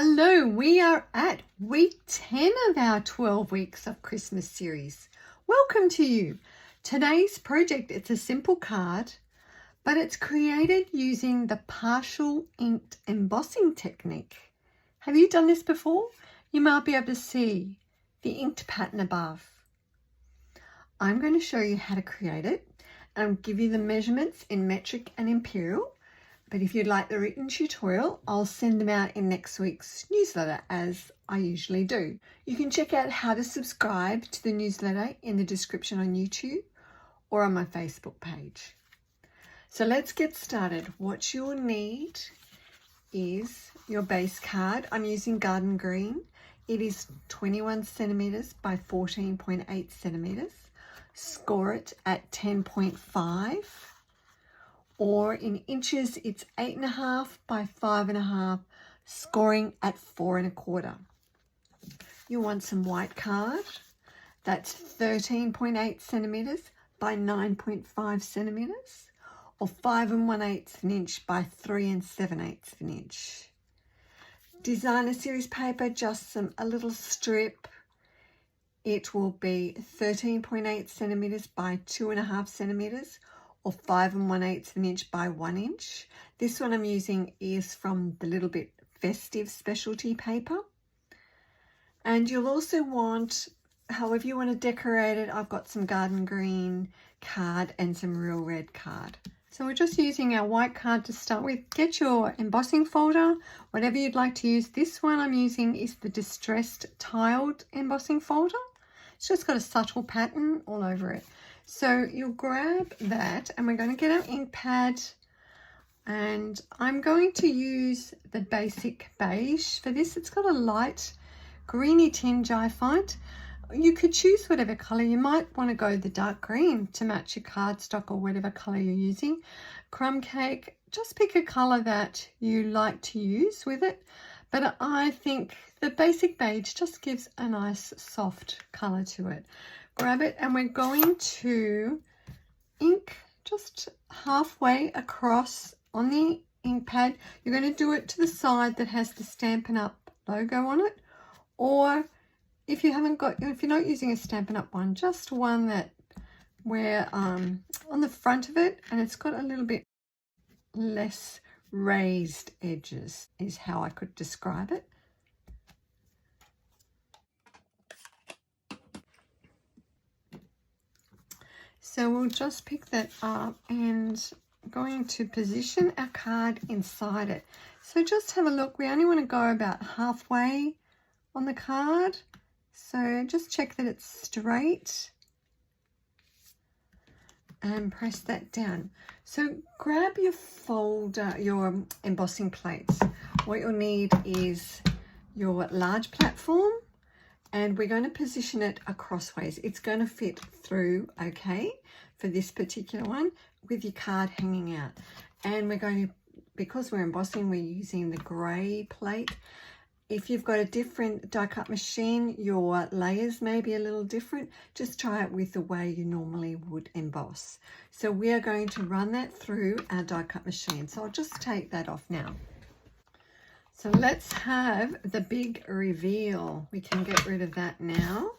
Hello, we are at week 10 of our 12 weeks of Christmas series. Welcome to you. Today's project, it's a simple card, but it's created using the Partial Inked Embossing Technique. Have you done this before? You might be able to see the inked pattern above. I'm going to show you how to create it and give you the measurements in metric and imperial. But if you'd like the written tutorial, I'll send them out in next week's newsletter, as I usually do. You can check out how to subscribe to the newsletter in the description on YouTube or on my Facebook page. So let's get started. What you'll need is your base card. I'm using Garden Green. It is 21 centimeters by 14.8 centimeters. Score it at 10.5. Or in inches, it's 8.5 by 5.5, scoring at 4.25. You want some white card. That's 13.8 centimeters by 9.5 centimeters, or 5 1/8 inch by 3 7/8 inch. Designer series paper, just a little strip. It will be 13.8 centimeters by 2.5 centimeters, or 5 1/8 inch by 1 inch. This one I'm using is from the Little Bit Festive specialty paper. And you'll also want, however you want to decorate it, I've got some Garden Green card and some Real Red card. So we're just using our white card to start with. Get your embossing folder, whatever you'd like to use. This one I'm using is the Distressed Tiled Embossing Folder. It's just got a subtle pattern all over it. So you'll grab that, and we're going to get our ink pad, and I'm going to use the basic beige for this. It's got a light greeny tinge, I find. You could choose whatever color. You might want to go the dark green to match your cardstock or whatever color you're using. Crumb cake, just pick a color that you like to use with it. But I think the basic beige just gives a nice soft color to it. Grab it, and we're going to ink just halfway across on the ink pad. You're going to do it to the side that has the Stampin' Up logo on it, or if you're not using a Stampin' Up one, just one that where on the front of it, and it's got a little bit less raised edges, is how I could describe it. So we'll just pick that up and going to position our card inside it. So just have a look. We only want to go about halfway on the card. So just check that it's straight and press that down. So grab your folder, your embossing plates. What you'll need is your large platform, and we're going to position it crossways. It's going to fit through okay for this particular one with your card hanging out. And we're going to, because we're embossing, we're using the grey plate. If you've got a different die cut machine, your layers may be a little different. Just try it with the way you normally would emboss. So we are going to run that through our die cut machine. So I'll just take that off now. So let's have the big reveal. We can get rid of that now.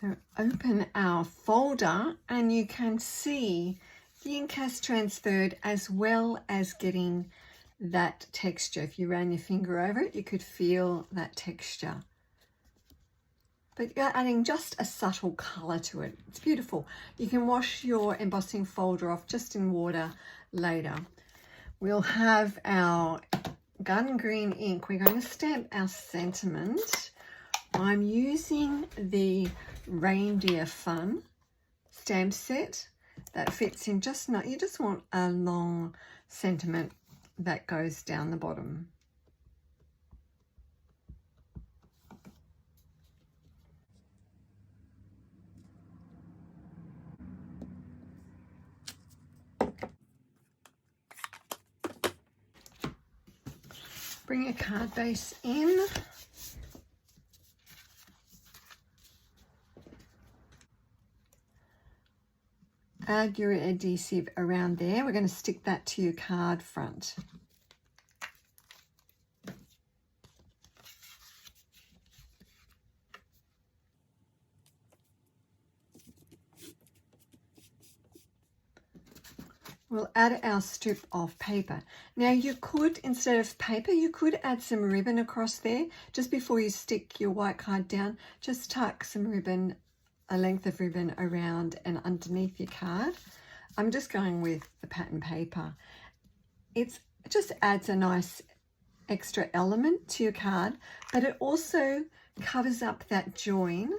So open our folder, and you can see the ink has transferred, as well as getting that texture. If you ran your finger over it, you could feel that texture. But you're adding just a subtle color to it. It's beautiful. You can wash your embossing folder off just in water later. We'll have our Garden Green ink. We're going to stamp our sentiment. I'm using the Reindeer Fun stamp set that fits in just not. You just want a long sentiment that goes down the bottom. Bring your card base in. Add your adhesive around there. We're going to stick that to your card front. we'll add our strip of paper. Now you could, instead of paper, you could add some ribbon across there. Just before you stick your white card down, just tuck some ribbon, a length of ribbon around and underneath your card. I'm just going with the pattern paper. It just adds a nice extra element to your card, but it also covers up that join.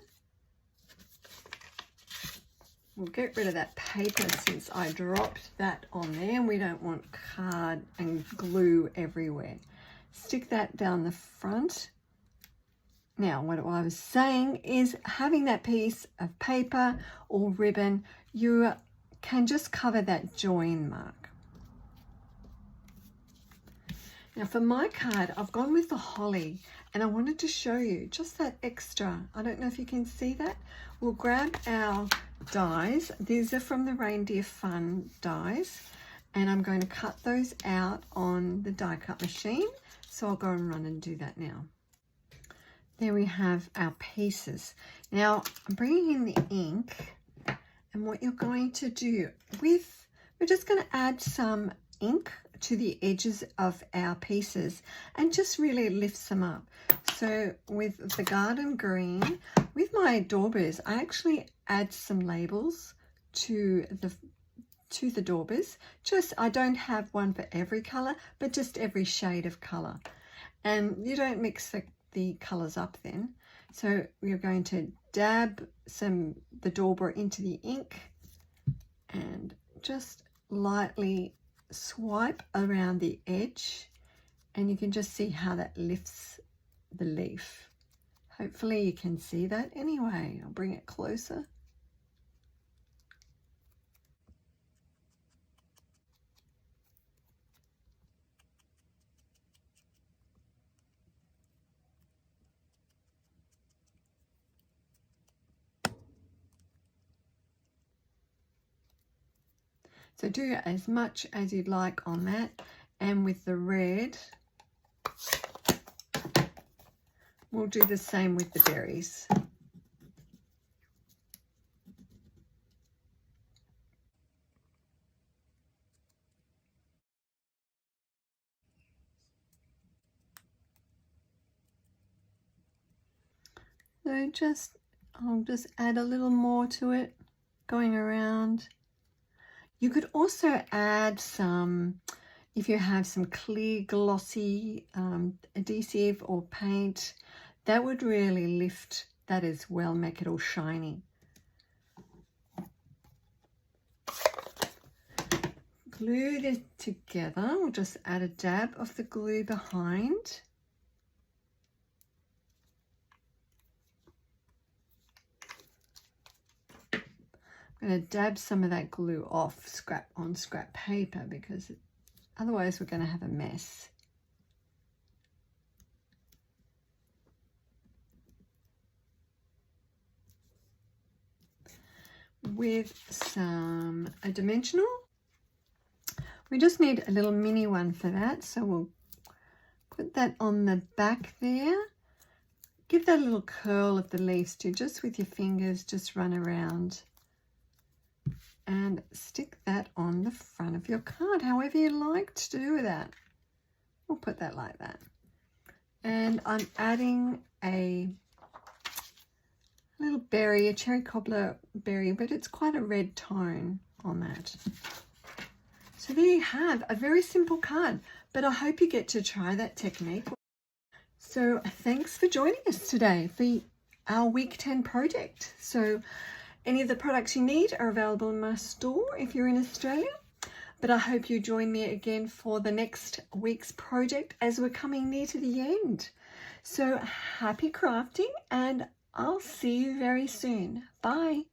We'll get rid of that paper since I dropped that on there, and we don't want card and glue everywhere. Stick that down the front. Now, what I was saying is, having that piece of paper or ribbon, you can just cover that join mark. Now for my card, I've gone with the holly, and I wanted to show you just that extra. I don't know if you can see that. We'll grab our dies. These are from the Reindeer Fun Dies, and I'm going to cut those out on the die cut machine. So I'll go and run and do that now. There we have our pieces. Now I'm bringing in the ink, and what you're going to do with, we're just going to add some ink to the edges of our pieces and just really lifts them up. So with the garden green, with my daubers, I actually add some labels to the daubers. Just, I don't have one for every color, but just every shade of color. And you don't mix the colors up then. So we're going to dab the dauber into the ink and just lightly swipe around the edge, and you can just see how that lifts the leaf. Hopefully you can see that. Anyway, I'll bring it closer. So do as much as you'd like on that. And with the red, we'll do the same with the berries. So I'll just add a little more to it, going around. You could also add some, if you have some clear glossy adhesive or paint, that would really lift that as well, make it all shiny. Glue it together. We'll just add a dab of the glue behind. I'm going to dab some of that glue off scrap paper, because otherwise we're going to have a mess. With a dimensional, we just need a little mini one for that, so we'll put that on the back there. Give that a little curl of the leaves too, just with your fingers, just run around. And stick that on the front of your card, however you like to do that. We'll put that like that. And I'm adding a little berry, a cherry cobbler berry, but it's quite a red tone on that. So there you have a very simple card, but I hope you get to try that technique. So thanks for joining us today for our week 10 project. So any of the products you need are available in my store if you're in Australia. But I hope you join me again for the next week's project as we're coming near to the end. So happy crafting, and I'll see you very soon. Bye.